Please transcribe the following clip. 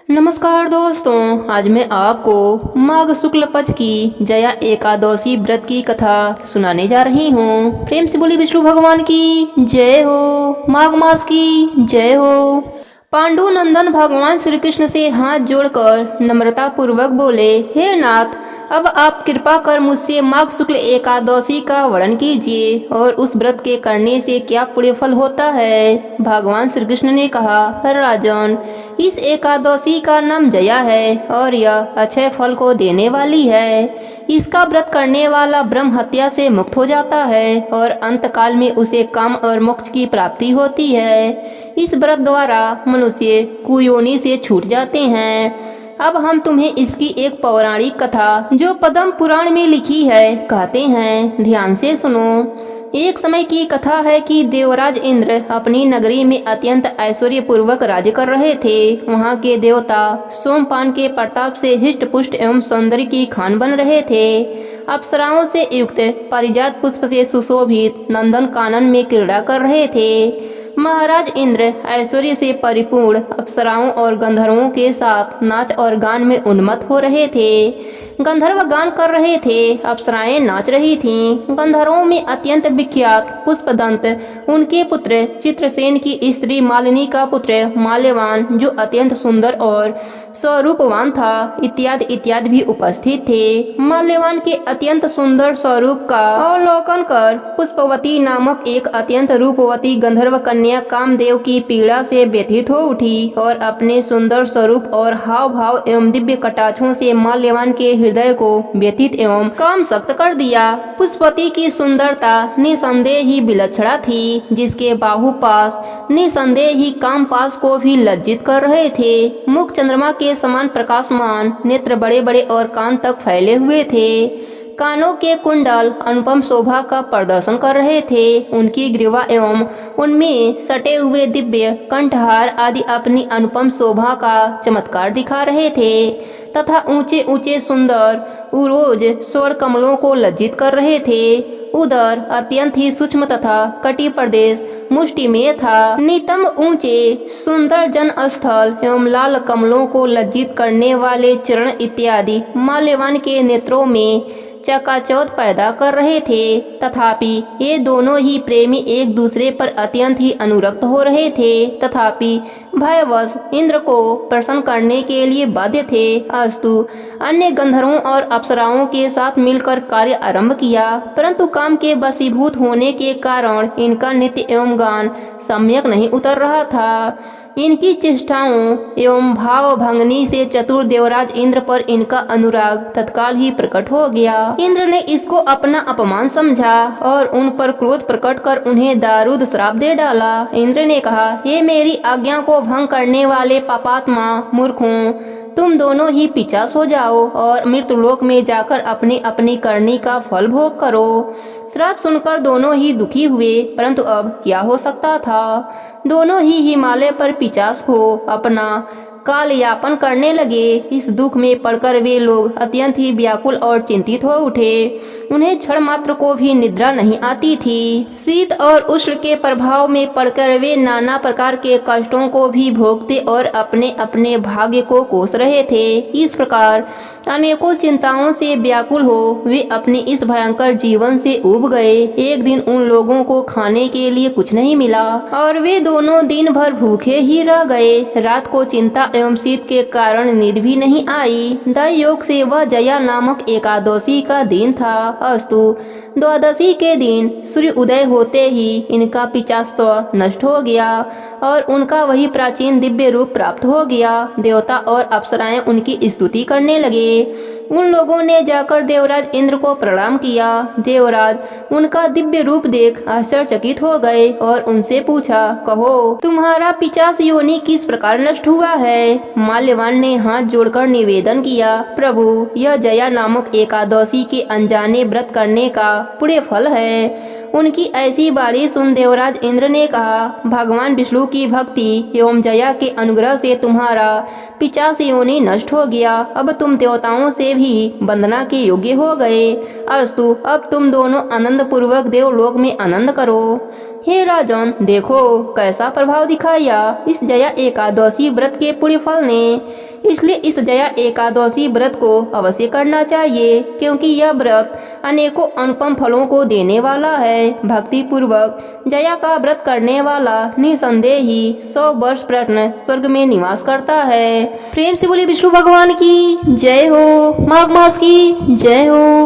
नमस्कार दोस्तों, आज मैं आपको माघ शुक्ल पक्ष की जया एकादशी व्रत की कथा सुनाने जा रही हूँ। प्रेम से बोली विष्णु भगवान की जय हो, माघ मास की जय हो। पांडु नंदन भगवान श्री कृष्ण से हाथ जोड़कर नम्रता पूर्वक बोले, हे नाथ, अब आप कृपा कर मुझसे माघ शुक्ल एकादशी का वर्णन कीजिए और उस व्रत के करने से क्या पुण्य फल होता है। भगवान श्री कृष्ण ने कहा, राजन, इस एकादशी का नाम जया है और यह अक्षय फल को देने वाली है। इसका व्रत करने वाला ब्रह्म हत्या से मुक्त हो जाता है और अंत काल में उसे काम और मोक्ष की प्राप्ति होती है। इस व्रत द्वारा मनुष्य कुयोनि से छूट जाते हैं। अब हम तुम्हें इसकी एक पौराणिक कथा जो पद्म पुराण में लिखी है कहते हैं, ध्यान से सुनो। एक समय की कथा है कि देवराज इंद्र अपनी नगरी में अत्यंत ऐश्वर्य पूर्वक राज्य कर रहे थे। वहां के देवता सोमपान के प्रताप से हिष्ट पुष्ट एवं सौंदर्य की खान बन रहे थे। अप्सराओं से युक्त पारिजात पुष्प से सुशोभित नंदन कानन में क्रीड़ा कर रहे थे। महाराज इंद्र ऐश्वर्य से परिपूर्ण अप्सराओं और गंधर्वों के साथ नाच और गान में उन्मत्त हो रहे थे। गंधर्व गान कर रहे थे, अप्सराएं नाच रही थीं। गंधर्वों में अत्यंत विख्यात पुष्पदंत, उनके पुत्र चित्रसेन की स्त्री मालिनी का पुत्र माल्यवान जो अत्यंत सुंदर और स्वरूपवान था, इत्यादि इत्यादि भी उपस्थित थे। माल्यवान के अत्यंत सुंदर स्वरूप का अवलोकन कर पुष्पवती नामक एक अत्यंत रूपवती गंधर्व कन्या कामदेव की पीड़ा से व्यथित हो उठी और अपने सुंदर स्वरूप और हाव भाव एवं दिव्य कटाक्षों से माल्यवान के हृदय को व्यथित एवं काम सख्त कर दिया। पुष्पवती की सुंदरता निसंदेह ही विलक्षणा थी, जिसके बाहुपास निसंदेह ही कामपास को भी लज्जित कर रहे थे। मुख चंद्रमा के समान प्रकाशमान, नेत्र बड़े बड़े और कान तक फैले हुए थे। कानों के कुंडल अनुपम शोभा का प्रदर्शन कर रहे थे। उनकी ग्रीवा एवं उनमें सटे हुए दिव्य कंठहार आदि अपनी अनुपम शोभा का चमत्कार दिखा रहे थे तथा ऊंचे ऊंचे सुंदर उरोज स्वर्ण कमलों को लज्जित कर रहे थे। उदर अत्यंत ही सूक्ष्म तथा कटी प्रदेश मुष्टिमेय था। नितंब ऊंचे सुंदर जन स्थल एवं लाल कमलों को लज्जित करने वाले चरण इत्यादि माल्यवान के नेत्रों में चकाचौंध पैदा कर रहे थे। तथापि ये दोनों ही प्रेमी एक दूसरे पर अत्यंत ही अनुरक्त हो रहे थे। तथापि भयवश इंद्र को प्रसन्न करने के लिए बाध्य थे। अस्तु अन्य गंधर्वों और अप्सराओं के साथ मिलकर कार्य आरंभ किया, परंतु काम के वशीभूत होने के कारण इनका नृत्य एवं गान सम्यक नहीं उतर रहा था। इनकी चेष्टाओं एवं भाव भंगनी से चतुर देवराज इंद्र पर इनका अनुराग तत्काल ही प्रकट हो गया। इंद्र ने इसको अपना अपमान समझा और उन पर क्रोध प्रकट कर उन्हें दारूद श्राप दे डाला। इंद्र ने कहा, ये मेरी आज्ञा को भंग करने वाले पापात्मा मूर्खों, तुम दोनों ही पिशाच हो जाओ और मृत्युलोक में जाकर अपनी अपनी करनी का फल भोग करो। श्राप सुनकर दोनों ही दुखी हुए, परंतु अब क्या हो सकता था। दोनों ही हिमालय पर पिशाच को अपना काल यापन करने लगे। इस दुख में पड़कर वे लोग अत्यंत ही व्याकुल और चिंतित हो उठे। उन्हें क्षण मात्र को भी निद्रा नहीं आती थी। शीत और उष्ण के प्रभाव में पड़कर वे नाना प्रकार के कष्टों को भी भोगते और अपने अपने भाग्य को कोस रहे थे। इस प्रकार अनेकों चिंताओं से व्याकुल हो वे अपने इस भयंकर जीवन से उब गए। एक दिन उन लोगों को खाने के लिए कुछ नहीं मिला और वे दोनों दिन भर भूखे ही रह गए। रात को चिंता एवं शीत के कारण नींद भी नहीं आई। दैवयोग से वह जया नामक एकादशी का दिन था। अस्तु द्वादशी के दिन सूर्य उदय होते ही इनका पिशाचत्व नष्ट हो गया और उनका वही प्राचीन दिव्य रूप प्राप्त हो गया। देवता और अप्सराएं उनकी स्तुति करने लगे। उन लोगों ने जाकर देवराज इंद्र को प्रणाम किया। देवराज उनका दिव्य रूप देख आश्चर्यचकित हो गए और उनसे पूछा, कहो तुम्हारा पिशाच योनि किस प्रकार नष्ट हुआ है। माल्यवान ने हाथ जोड़कर निवेदन किया, प्रभु, यह जया नामक एकादशी के अनजाने व्रत करने का पुण्य फल है। उनकी ऐसी बाणी सुन देवराज इंद्र ने कहा, भगवान विष्णु की भक्ति एवं जया के अनुग्रह से तुम्हारा पिशाच योनि नष्ट हो गया। अब तुम देवताओं से भी वंदना के योग्य हो गए। अस्तु अब तुम दोनों आनंद पूर्वक देवलोक में आनंद करो। हे राजन, देखो कैसा प्रभाव दिखाया इस जया एकादशी व्रत के पुण्य फल ने। इसलिए इस जया एकादशी व्रत को अवश्य करना चाहिए, क्योंकि यह व्रत अनेकों अनुपम फलों को देने वाला है। भक्ति पूर्वक जया का व्रत करने वाला निसंदेह ही 100 वर्ष प्रश्न स्वर्ग में निवास करता है। प्रेम से बोलिए विष्णु भगवान की जय हो, माघ मास की जय हो।